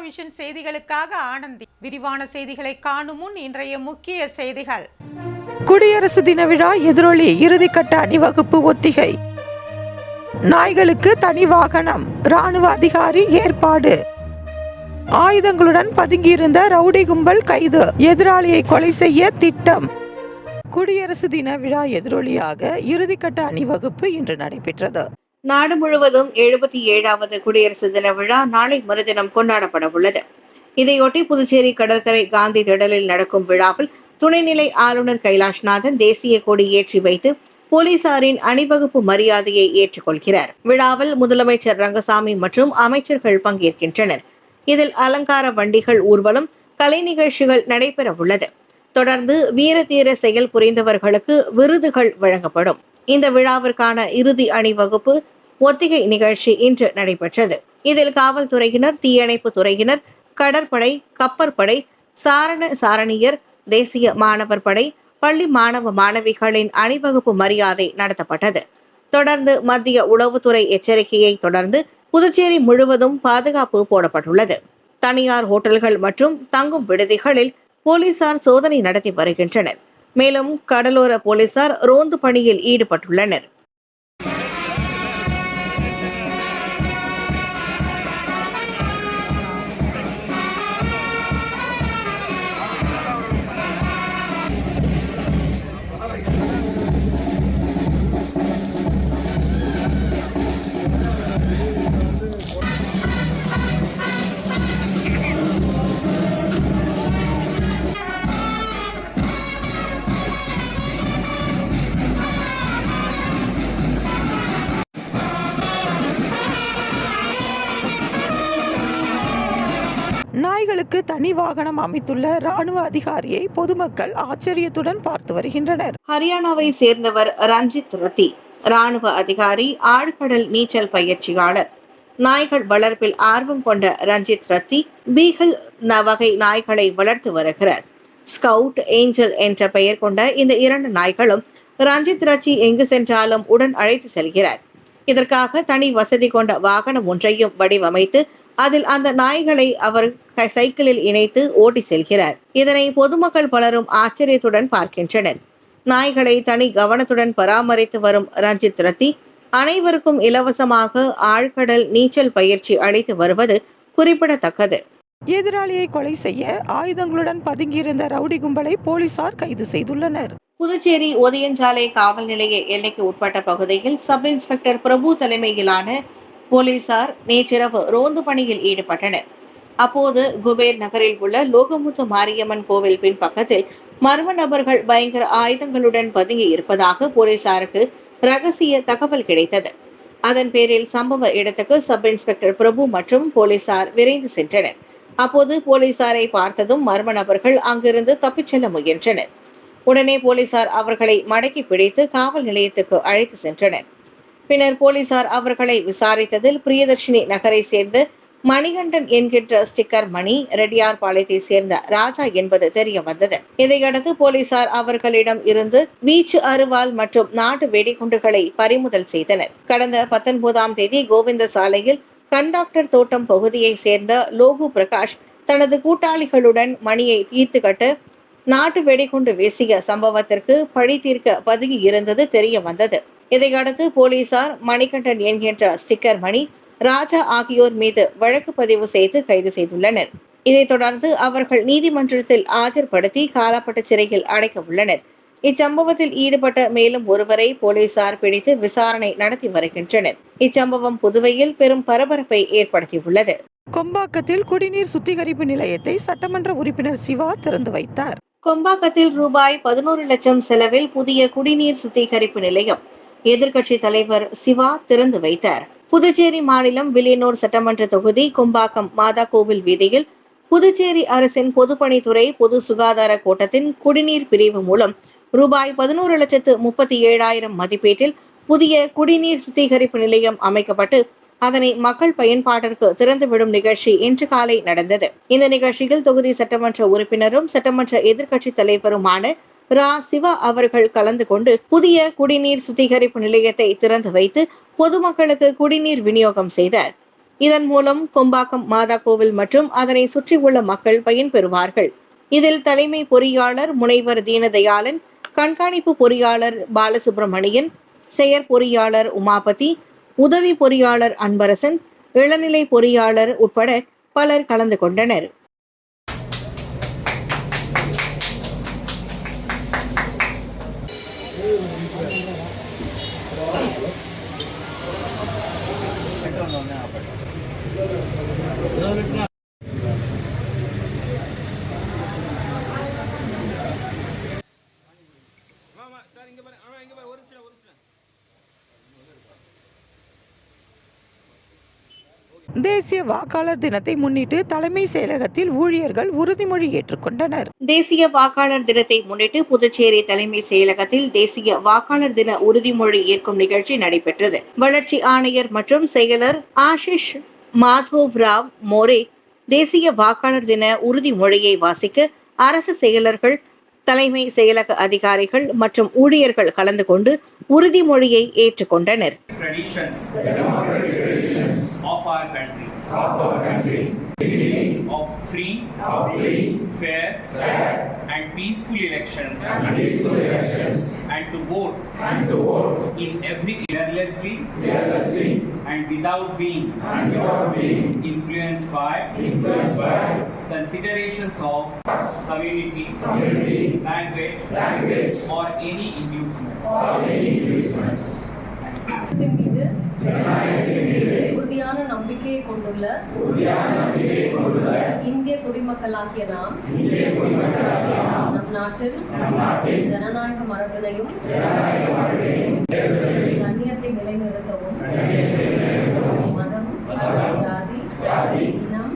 Vision செய்திகளுக்காக ஆனந்தி. விரிவான செய்திகளை காணும் முன் இன்றைய முக்கிய செய்திகள். குடியரசு தின விழா எதிரொலி இறுதிக்கட்ட அணிவகுப்பு ஒத்திகை. நாய்களுக்கு தனி வாகனம், ராணுவ அதிகாரி ஏற்பாடு. ஆயுதங்களுடன் பதுங்கியிருந்த ரவுடி கும்பல் கைது, எதிராளியை கொலை செய்ய திட்டம். குடியரசு தின விழா எதிரொலியாக இறுதிக்கட்ட அணிவகுப்பு இன்று நடைபெற்றது. நாடு முழுவதும் 77வது குடியரசு தின விழா நாளை மறுதினம் கொண்டாடப்பட உள்ளது. இதையொட்டி புதுச்சேரி கடற்கரை காந்தி திடலில் நடக்கும் விழாவில் துணைநிலை ஆளுநர் கைலாஷ்நாதன் தேசிய கொடி ஏற்றி வைத்து போலீசாரின் அணிவகுப்பு மரியாதையை ஏற்றுக்கொள்கிறார். விழாவில் முதலமைச்சர் ரங்கசாமி மற்றும் அமைச்சர்கள் பங்கேற்கின்றனர். இதில் அலங்கார வண்டிகள் ஊர்வலம், கலை நிகழ்ச்சிகள் நடைபெற உள்ளது. தொடர்ந்து வீர தீர செயல் புரிந்தவர்களுக்கு விருதுகள் வழங்கப்படும். இந்த விழாவிற்கான இறுதி அணிவகுப்பு ஒத்திகை நிகழ்ச்சி இன்று நடைபெற்றது. இதில் காவல்துறையினர், தீயணைப்பு துறையினர், கடற்படை, கப்பற்படை, சாரணியர், தேசிய மாணவர் படை, பள்ளி மாணவ மாணவிகளின் அணிவகுப்பு மரியாதை நடத்தப்பட்டது. தொடர்ந்து மத்திய உளவுத்துறை எச்சரிக்கையை தொடர்ந்து புதுச்சேரி முழுவதும் பாதுகாப்பு போடப்பட்டுள்ளது. தனியார் ஹோட்டல்கள் மற்றும் தங்கும் விடுதிகளில் போலீசார் சோதனை நடத்தி வருகின்றனர். மேலும் கடலோர போலீசார் ரோந்து பணியில் ஈடுபட்டுள்ளனர். நாய்களுக்கு தனி வாகனம் அமைத்துள்ள ராணுவ அதிகாரியை பொதுமக்கள் ஆச்சரியத்துடன் பார்த்து வருகின்றனர். ஹரியானாவை சேர்ந்தவர் ரஞ்சித் ரத்தி, ராணுவ அதிகாரி, ஆழ்கடல் நீச்சல் பயிற்சியாளர். நாய்கள் வளர்ப்பில் ஆர்வம் கொண்ட ரஞ்சித் ரத்தி பீகல் வகை நாய்களை வளர்த்து வருகிறார். ஸ்கவுட், ஏஞ்சல் என்ற பெயர் கொண்ட இந்த 2 நாய்களும் ரஞ்சித் ரத்தி எங்கு சென்றாலும் உடன் அழைத்து செல்கிறார். இதற்காக தனி வசதி கொண்ட வாகனம் ஒன்றையும் வடிவமைத்து அதில் அந்த நாய்களை அவர் சைக்கிளில் இணைத்து ஓட்டி செல்கிறார். இதனை பொதுமக்கள் பலரும் ஆச்சரியத்துடன் பார்க்கின்றனர். நாய்களை தனி கவனத்துடன் பராமரித்து வரும் ரஞ்சித் ரத்தி அனைவருக்கும் இலவசமாக ஆழ்கடல் நீச்சல் பயிற்சி அளித்து வருவது குறிப்பிடத்தக்கது. எதிராளியை கொலை செய்ய ஆயுதங்களுடன் பதுங்கியிருந்த ரவுடி கும்பலை போலீசார் கைது செய்துள்ளனர். புதுச்சேரி ஒதியஞ்சாலை காவல் நிலைய எல்லைக்கு உட்பட்ட பகுதியில் சப் இன்ஸ்பெக்டர் பிரபு தலைமையிலான போலீசார் நேற்றிரவு ரோந்து பணியில் ஈடுபட்டனர். அப்போது குபேர் நகரில் உள்ள லோகமுத்து மாரியம்மன் கோவில் பின்பக்கத்தில் மர்ம நபர்கள் பயங்கர ஆயுதங்களுடன் பதுங்கி இருப்பதாக போலீசாருக்கு ரகசிய தகவல் கிடைத்தது. அதன் பேரில் சம்பவ இடத்துக்கு சப் இன்ஸ்பெக்டர் பிரபு மற்றும் போலீசார் விரைந்து சென்றனர். அப்போது போலீசாரை பார்த்ததும் மர்ம நபர்கள் அங்கிருந்து தப்பிச் செல்ல முயன்றனர். உடனே போலீசார் அவர்களை மடக்கி பிடித்து காவல் நிலையத்துக்கு அழைத்து சென்றனர். பின்னர் போலீசார் அவர்களை விசாரித்ததில் பிரியதர்ஷினி நகரை சேர்ந்த மணிகண்டன் என்கின்ற ஸ்டிக்கர் மணி, ரெட்டியார் பாளையத்தை சேர்ந்த ராஜா என்பது தெரிய வந்தது. இதையடுத்து போலீசார் அவர்களிடம் இருந்து வீச்சு அருவாள் மற்றும் நாட்டு வெடிகுண்டுகளை பறிமுதல் செய்தனர். கடந்த 19ஆம் தேதி கோவிந்த சாலையில் கண்டாக்டர் தோட்டம் பகுதியை சேர்ந்த லோகு பிரகாஷ் தனது கூட்டாளிகளுடன் மணியை தீர்த்து கட்ட நாட்டு வெடிகுண்டு வீசிய சம்பவத்திற்கு பழி தீர்க்க பதுங்கி இருந்தது தெரிய வந்தது. இதையடுத்து போலீசார் மணிகண்டன் என்கின்ற ஸ்டிக்கர் மணி, ராஜா ஆகியோர் மீது வழக்கு பதிவு செய்து கைது செய்துள்ளனர். இதைத் தொடர்ந்து அவர்கள் நீதிமன்றத்தில் ஆஜர்படுத்தி காலாப்பட்டு சிறையில் அடைக்க உள்ளனர். இச்சம்பவத்தில் ஈடுபட்ட மேலும் ஒருவரை போலீசார் பிடித்து விசாரணை நடத்தி வருகின்றனர். இச்சம்பவம் புதுவையில் பெரும் பரபரப்பை ஏற்படுத்தியுள்ளது. கொம்பாக்கத்தில் குடிநீர் சுத்திகரிப்பு நிலையத்தை சட்டமன்ற உறுப்பினர் சிவா திறந்து வைத்தார். கொம்பாக்கத்தில் ரூபாய் 11 லட்சம் செலவில் புதிய குடிநீர் சுத்திகரிப்பு நிலையம் எதிர்க்கட்சி தலைவர் சிவா திறந்து வைத்தார். புதுச்சேரி மாநிலம் வில்லியனூர் சட்டமன்ற தொகுதி கொம்பாக்கம் மாதா கோவில் வீதியில் புதுச்சேரி அரசின் பொதுப்பணித்துறை பொது சுகாதார கோட்டத்தின் குடிநீர் பிரிவு மூலம் ரூபாய் 11,37,000 மதிப்பீட்டில் புதிய குடிநீர் சுத்திகரிப்பு நிலையம் அமைக்கப்பட்டு அதனை மக்கள் பயன்பாட்டிற்கு திறந்துவிடும் நிகழ்ச்சி இன்று காலை நடந்தது. இந்த நிகழ்ச்சியில் தொகுதி சட்டமன்ற உறுப்பினரும் சட்டமன்ற எதிர்க்கட்சி தலைவருமான ரா சிவா அவர்கள் கலந்து கொண்டு புதிய குடிநீர் சுத்திகரிப்பு நிலையத்தை திறந்து வைத்து பொதுமக்களுக்கு குடிநீர் விநியோகம் செய்தார். இதன் மூலம் கொம்பாக்கம் மாதா கோவில் மற்றும் அதனை சுற்றியுள்ள மக்கள் பயன்பெறுவார்கள். இதில் தலைமை பொறியாளர் முனைவர் தீனதயாளன், கண்காணிப்பு பொறியாளர் பாலசுப்ரமணியன், செயற் பொறியாளர் உமாபதி, உதவி பொறியாளர் அன்பரசன், இளநிலை பொறியாளர் உட்பட பலர் கலந்து கொண்டனர். தேசிய வாக்காளர் தினத்தை முன்னிட்டு தலைமை செயலகத்தில் ஊழியர்கள் உறுதிமொழி ஏற்றுக்கொண்டனர். தேசிய வாக்காளர் தினத்தை முன்னிட்டு புதுச்சேரி தலைமை செயலகத்தில் தேசிய வாக்காளர் தின உறுதிமொழி ஏற்கும் நிகழ்ச்சி நடைபெற்றது. வளர்ச்சி ஆணையர் மற்றும் செயலர் ஆஷிஷ் மாதவ் ராவ் மோரே தேசிய வாக்காளர் தின உறுதிமொழியை வாசிக்க அரசு செயலர்கள், தலைமை செயலக அதிகாரிகள் மற்றும் ஊழியர்கள் கலந்து கொண்டு உறுதிமொழியை ஏற்றுக்கொண்டனர். Of our country, of free, fair, and peaceful elections, and to vote in every fearlessly and without being influenced by considerations of community, language, or any inducement. மீது உறுதியான நம்பிக்கையை கொண்டுள்ள இந்திய குடிமக்களாகிய நாம் நம் நாட்டில் ஜனநாயக மரபினையும் கண்ணியத்தை நிலைநிறுத்தவும் மதம், ஜாதி, இனம்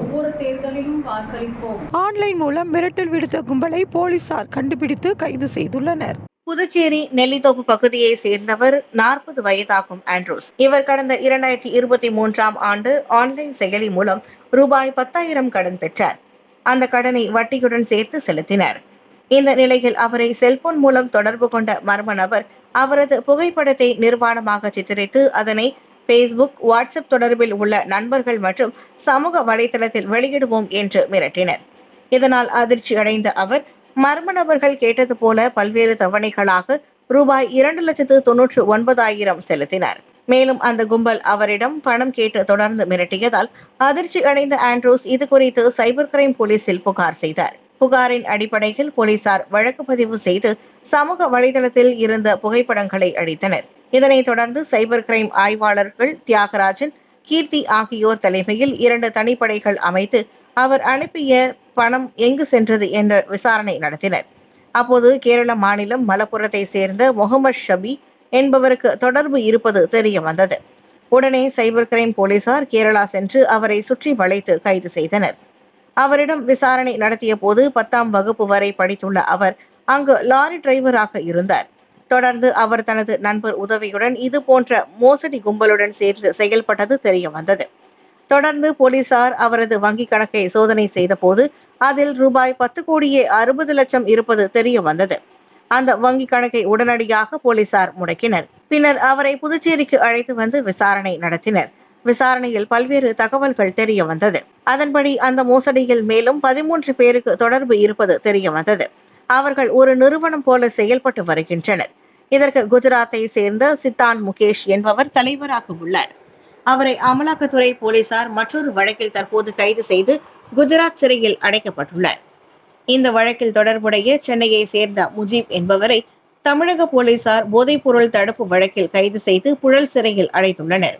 ஒவ்வொரு தேர்தலிலும் வாக்களிப்போம். ஆன்லைன் மூலம் மிரட்டல் விடுத்த கும்பலை போலீசார் கண்டுபிடித்து கைது செய்துள்ளனர். புதுச்சேரி நெல்லித்தோப்பு பகுதியை சேர்ந்தவர் 40 வயதாகும் ஆண்ட்ரூஸ். இவர் கடந்த 2023ஆம் ஆண்டு ஆன்லைன் செயலி மூலம் ரூபாய் 10,000 கடன் பெற்றார். அந்த கடனை வட்டியுடன் சேர்த்து செலுத்தினார். இந்த நிலையில் அவரை செல்போன் மூலம் தொடர்பு கொண்ட மர்ம நபர் அவரது புகைப்படத்தை நிர்வாணமாக சித்தரித்து அதனை பேஸ்புக், வாட்ஸ்அப் தொடர்பில் உள்ள நண்பர்கள் மற்றும் சமூக வலைதளத்தில் வெளியிடுவோம் என்று மிரட்டினர். இதனால் அதிர்ச்சி அடைந்த அவர் மர்ம நபர்கள் கேட்டது போல பல்வேறு தவணைகளாக ரூபாய் 2,99,000 செலுத்தினார். மேலும் அந்த கும்பல் அவரிடம் பணம் கேட்டு தொடர்ந்து மிரட்டியதால் அதிர்ச்சி அடைந்த ஆண்ட்ரூஸ் இது குறித்து சைபர் கிரைம் போலீசில் புகார் செய்தார். புகாரின் அடிப்படையில் போலீசார் வழக்கு பதிவு செய்து சமூக வலைதளத்தில் இருந்த புகைப்படங்களை அழித்தனர். இதனைத் தொடர்ந்து சைபர் கிரைம் ஆய்வாளர்கள் தியாகராஜன், கீர்த்தி ஆகியோர் தலைமையில் 2 தனிப்படைகள் அமைத்து அவர் அனுப்பிய பணம் எங்கு சென்றது என்ற விசாரணை நடத்தினர். அப்போது கேரள மாநிலம் மலப்புரத்தை சேர்ந்த முகமது ஷபி என்பவருக்கு தொடர்பு இருப்பது தெரிய வந்தது. உடனே சைபர் கிரைம் போலீசார் கேரளா சென்று அவரை சுற்றி வளைத்து கைது செய்தனர். அவரிடம் விசாரணை நடத்திய போது 10ஆம் வகுப்பு வரை படித்துள்ள அவர் அங்கு லாரி டிரைவராக இருந்தார். தொடர்ந்து அவர் தனது நண்பர் உதவியுடன் இது போன்ற மோசடி கும்பலுடன் சேர்ந்து செயல்பட்டது தெரிய வந்தது. தொடர்ந்து போலீசார் அவரது வங்கி கணக்கை சோதனை செய்த போது அதில் ரூபாய் 10,60,00,000 இருப்பது தெரிய வந்தது. அந்த வங்கி கணக்கை உடனடியாக போலீசார் முடக்கினர். பின்னர் அவரை புதுச்சேரிக்கு அழைத்து வந்து விசாரணை நடத்தினர். விசாரணையில் பல்வேறு தகவல்கள் தெரிய வந்தது. அதன்படி அந்த மோசடியில் மேலும் 13 பேருக்கு தொடர்பு இருப்பது தெரிய வந்தது. அவர்கள் ஒரு நிறுவனம் போல செயல்பட்டு வருகின்றனர். இதற்கு குஜராத்தை சேர்ந்த சித்தான் முகேஷ் என்பவர் தலைவராக உள்ளார். அவரை அமலாக்கத்துறை போலீசார் மற்றொரு வழக்கில் தற்போது கைது செய்து குஜராத் சிறையில் அடைக்கப்பட்டுள்ளார். இந்த வழக்கில் தொடர்புடைய சென்னையை சேர்ந்த முஜீப் என்பவரை தமிழக போலீசார் போதைப்பொருள் தடுப்பு வழக்கில் கைது செய்து புழல் சிறையில் அடைத்துள்ளனர்.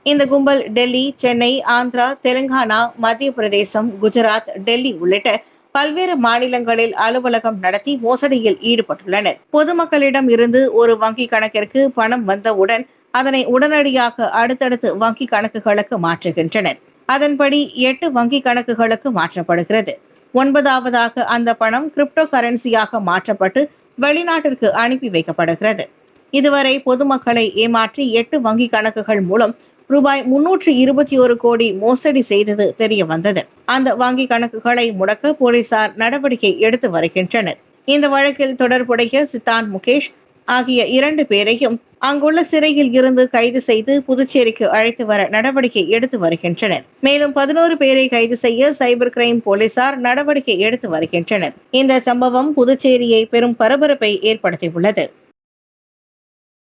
இந்த கும்பல் டெல்லி, சென்னை, ஆந்திரா, தெலுங்கானா, மத்திய பிரதேசம், குஜராத், டெல்லி உள்ளிட்ட பல்வேறு மாநிலங்களில் அலுவலகம் நடத்தி மோசடியில் ஈடுபட்டுள்ளனர். பொதுமக்களிடம் இருந்து ஒரு வங்கி கணக்கிற்கு பணம் வந்தவுடன் அதனை உடனடியாக அடுத்தடுத்து வங்கி கணக்குகளுக்கு மாற்றுகின்றனர். அதன்படி 8 வங்கி கணக்குகளுக்கு மாற்றப்படுகிறது. 9வதாக அந்த பணம் கிரிப்டோ கரன்சியாக மாற்றப்பட்டு வெளிநாட்டிற்கு அனுப்பி வைக்கப்படுகிறது. இதுவரை பொதுமக்களை ஏமாற்றி 8 வங்கி கணக்குகள் மூலம் ரூபாய் 321 கோடி மோசடி செய்தது தெரிய வந்தது. அந்த வங்கி கணக்குகளை முடக்க போலீசார் நடவடிக்கை எடுத்து வருகின்றனர். இந்த வழக்கில் தொடர்புடைய சித்தான் முகேஷ் ஆகிய 2 பேரையும் அங்குள்ள சிறையில் இருந்து கைது செய்து புதுச்சேரிக்கு அழைத்து வர நடவடிக்கை எடுத்து வருகின்றனர். மேலும் 11 பேரை கைது செய்ய சைபர் கிரைம் போலீசார் நடவடிக்கை எடுத்து வருகின்றனர். இந்த சம்பவம் புதுச்சேரியை பெரும் பரபரப்பை ஏற்படுத்தியுள்ளது.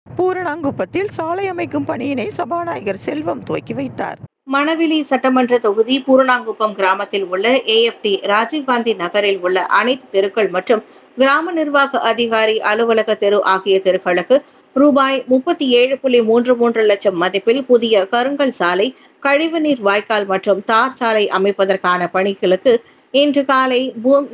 பூரணாங்குப்பத்தில் சாலை அமைக்கும் பணியினை சபாநாயகர் செல்வம் துவக்கி வைத்தார். மணவெளி சட்டமன்ற தொகுதி பூரணாங்குப்பம் கிராமத்தில் உள்ள AFT ராஜீவ்காந்தி நகரில் உள்ள அனைத்து தெருக்கள் மற்றும் கிராம நிர்வாக அதிகாரி அலுவலக தெரு ஆகிய தெருக்களுக்கு ரூபாய் 37.33 லட்சம் மதிப்பில் புதிய கருங்கல் சாலை, கழிவுநீர் வாய்க்கால் மற்றும் தார் சாலை அமைப்பதற்கான பணிகளுக்கு இன்று காலை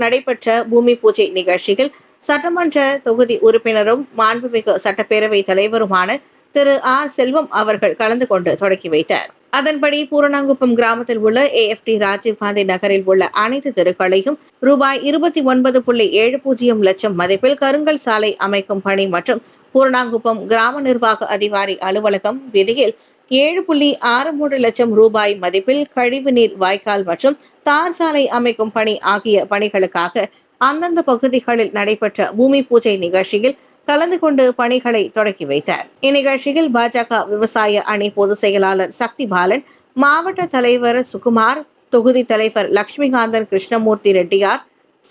நடைபெற்ற பூமி பூஜை நிகழ்ச்சியில் சட்டமன்ற தொகுதி உறுப்பினரும் மாண்புமிகு சட்டப்பேரவை தலைவருமான திரு R. செல்வம் அவர்கள் கலந்து கொண்டு தொடக்கி வைத்தார். அதன்படி பூரணாங்குப்பம் கிராமத்தில் உள்ள AFT ராஜீவ்காந்தி நகரில் உள்ள அனைத்து தெருக்களையும் ரூபாய் 29.70 லட்சம் மதிப்பில் கருங்கல் சாலை அமைக்கும் பணி மற்றும் பூரணாங்குப்பம் கிராம நிர்வாக அதிகாரி அலுவலகம் விதியில் 7.63 லட்சம் ரூபாய் மதிப்பில் கழிவுநீர் வாய்க்கால் மற்றும் தார் சாலை அமைக்கும் பணி ஆகிய பணிகளுக்காக அந்தந்த பகுதிகளில் நடைபெற்ற பூமி பூஜை நிகழ்ச்சியில் கலந்து கொண்டு பணிகளை தொடக்கி வைத்தார். இந்நிகழ்ச்சியில் பாஜக விவசாய அணி பொதுச் செயலாளர் சக்தி பாலன், மாவட்ட தலைவர் சுகுமார், தொகுதி தலைவர் லட்சுமிகாந்தன் கிருஷ்ணமூர்த்தி ரெட்டியார்,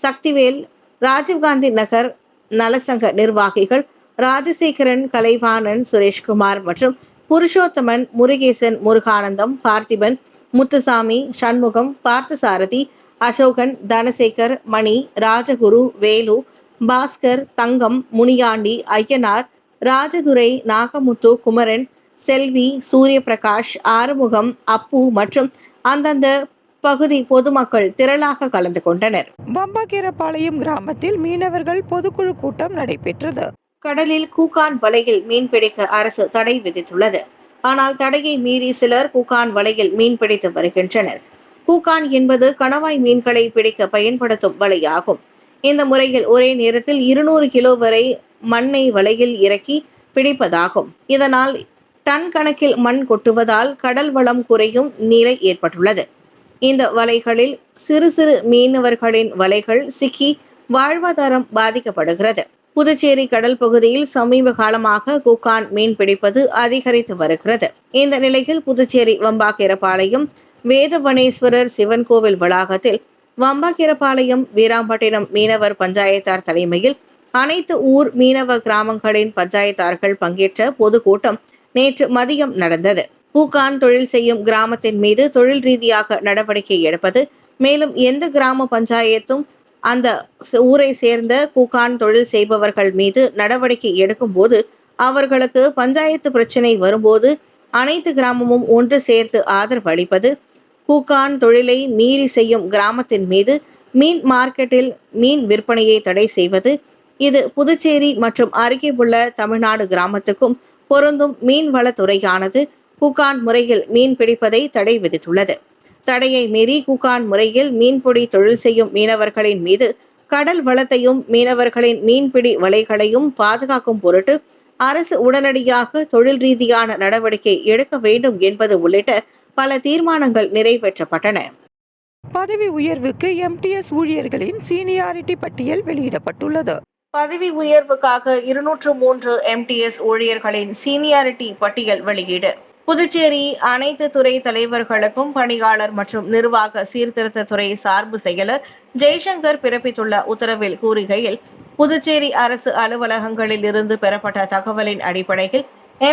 சக்திவேல், ராஜீவ்காந்தி நகர் நலசங்க நிர்வாகிகள் ராஜசேகரன், கலைவாணன், சுரேஷ்குமார் மற்றும் புருஷோத்தமன், முருகேசன், முருகானந்தம், பார்த்திபன், முத்துசாமி, சண்முகம், பார்த்தசாரதி, அசோகன், தனசேகர், மணி, ராஜகுரு, வேலு, பாஸ்கர், தங்கம், முனியாண்டி, ஐயனார், ராஜதுரை, நாகமுத்து, குமரன், செல்வி, சூரியபிரகாஷ், ஆறுமுகம், அப்பு மற்றும் அந்தந்த பகுதி பொதுமக்கள் திரளாக கலந்து கொண்டனர். பம்பாக்கீரபாளையம் கிராமத்தில் மீனவர்கள் பொதுக்குழு கூட்டம் நடைபெற்றது. கடலில் கூக்கான் வலையில் மீன் பிடிக்க அரசு தடை விதித்துள்ளது. ஆனால் தடையை மீறி சிலர் கூக்கான் வலையில் மீன் பிடித்து வருகின்றனர். கூக்கான் என்பது கணவாய் மீன்களை பிடிக்க பயன்படுத்தும் வலையாகும். இந்த முறையில் ஒரே நேரத்தில் 200 கிலோ வரை மண்ணை வலையில் இறக்கி பிடிப்பதாகும். இதனால் டன் கணக்கில் மண் கொட்டுவதால் கடல் வளம் குறையும் நிலை ஏற்பட்டுள்ளது. இந்த வலைகளில் சிறு சிறு மீனவர்களின் வலைகள் சிக்கி வாழ்வாதாரம் பாதிக்கப்படுகிறது. புதுச்சேரி கடல் பகுதியில் சமீப காலமாக கூக்கான் மீன் பிடிப்பது அதிகரித்து வருகிறது. இந்த நிலையில் புதுச்சேரி வம்பாக்கீரபாளையம் வேதவனேஸ்வரர் சிவன் கோவில் வளாகத்தில் வம்பாக்கீரபாளையம் வீராம்பட்டினம் மீனவர் பஞ்சாயத்தார் தலைமையில் அனைத்து ஊர் மீனவ கிராமங்களின் பஞ்சாயத்தார்கள் பங்கேற்ற பொதுக்கூட்டம் நேற்று மதியம் நடந்தது. கூக்கான் தொழில் செய்யும் கிராமத்தின் மீது தொழில் ரீதியாக நடவடிக்கை எடுப்பது, மேலும் எந்த கிராம பஞ்சாயத்தும் அந்த ஊரை சேர்ந்த கூக்கான் தொழில் செய்பவர்கள் மீது நடவடிக்கை எடுக்கும் போது அவர்களுக்கு பஞ்சாயத்து பிரச்சனை வரும்போது அனைத்து கிராமமும் ஒன்று சேர்த்து ஆதரவு அளிப்பது, கூக்கான் தொழிலை மீறி செய்யும் கிராமத்தின் மீது மீன் மார்க்கெட்டில் மீன் விற்பனையை தடை செய்வது, இது புதுச்சேரி மற்றும் அருகே உள்ள தமிழ்நாடு கிராமத்துக்கும் பொருந்தும். மீன்வளத்துறையானது கூக்கான் முறையில் மீன் பிடிப்பதை தடை விதித்துள்ளது. தடையை மீறி கூக்கான் முறையில் மீன்பிடி தொழில் செய்யும் மீனவர்களின் மீது கடல் வளத்தையும் மீனவர்களின் மீன்பிடி வலைகளையும் பாதுகாக்கும் பொருட்டு அரசு உடனடியாக தொழில் ரீதியான நடவடிக்கை எடுக்க வேண்டும் என்பது உள்ளிட்ட பல தீர்மானங்கள் நிறைவேற்றப்பட்டன. பதவி உயர்வுக்கு MTS ஊழியர்களின் சீனியாரிட்டி பட்டியல் வெளியிடப்பட்டுள்ளது. பதவி உயர்வுக்காக 203 MTS ஊழியர்களின் சீனியாரிட்டி பட்டியல் வெளியீடு. புதுச்சேரி அனைத்து துறை தலைவர்களுக்கும் பணியாளர் மற்றும் நிர்வாக சீர்திருத்த துறை சார்பு செயலர் ஜெய்சங்கர் பிறப்பித்துள்ள உத்தரவில் கூறுகையில், புதுச்சேரி அரசு அலுவலகங்களில் இருந்து பெறப்பட்ட தகவலின் அடிப்படையில்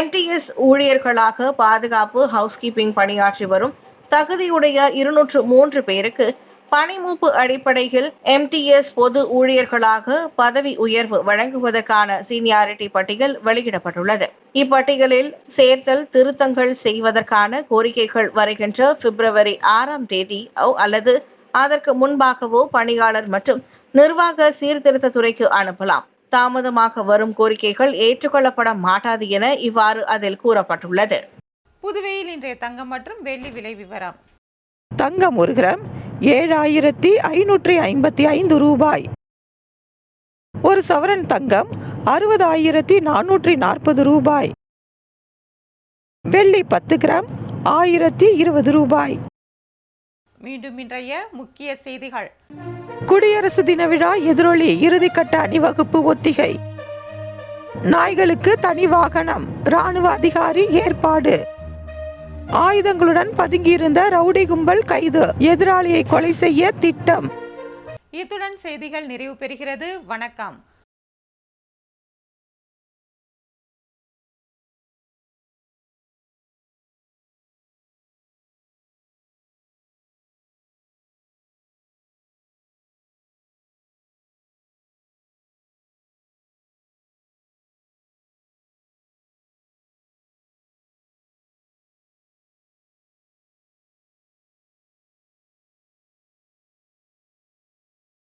MTS ஊழியர்களாக பாதுகாப்பு, ஹவுஸ்கீப்பிங் பணியாற்றி வரும் தகுதியுடைய 203 பேருக்கு பணிமூப்பு அடிப்படையில் MTS பொது ஊழியர்களாக பதவி உயர்வு வழங்குவதற்கான சீனியாரிட்டி பட்டியல் வெளியிடப்பட்டுள்ளது. இப்பட்டியலில் சேர்த்தல் திருத்தங்கள் செய்வதற்கான கோரிக்கைகள் வருகின்ற பிப்ரவரி 6ஆம் தேதி அல்லது அதற்கு முன்பாகவோ பணியாளர் மற்றும் நிர்வாக சீர்திருத்த துறைக்கு அனுப்பலாம். தாமதமாக வரும் கோரிக்கைகள் ஏற்றுக்கொள்ளப்பட மாட்டாது என இவ்வாறு அதில் கூறப்பட்டுள்ளது. புதுவையில் இன்றைய தங்கம் மற்றும் வெள்ளி விலை விவரம். தங்கம் 1 கிராம் 7,555 ரூபாய். ஒரு சவரன் தங்கம் 60,440 ரூபாய். வெள்ளி 10 கிராம் 1020 ரூபாய். மீண்டும் இன்றைய முக்கிய செய்திகள். குடியரசு தின விழா எதிரொலி இறுதிக்கட்ட அணிவகுப்பு ஒத்திகை. நாய்களுக்கு தனி வாகனம், ராணுவ அதிகாரி ஏற்பாடு. ஆயுதங்களுடன் பதுங்கியிருந்த ரவுடி கும்பல் கைது, எதிராளியை கொலை செய்ய திட்டம். இத்துடன் செய்திகள் நிறைவு பெறுகிறது. வணக்கம்.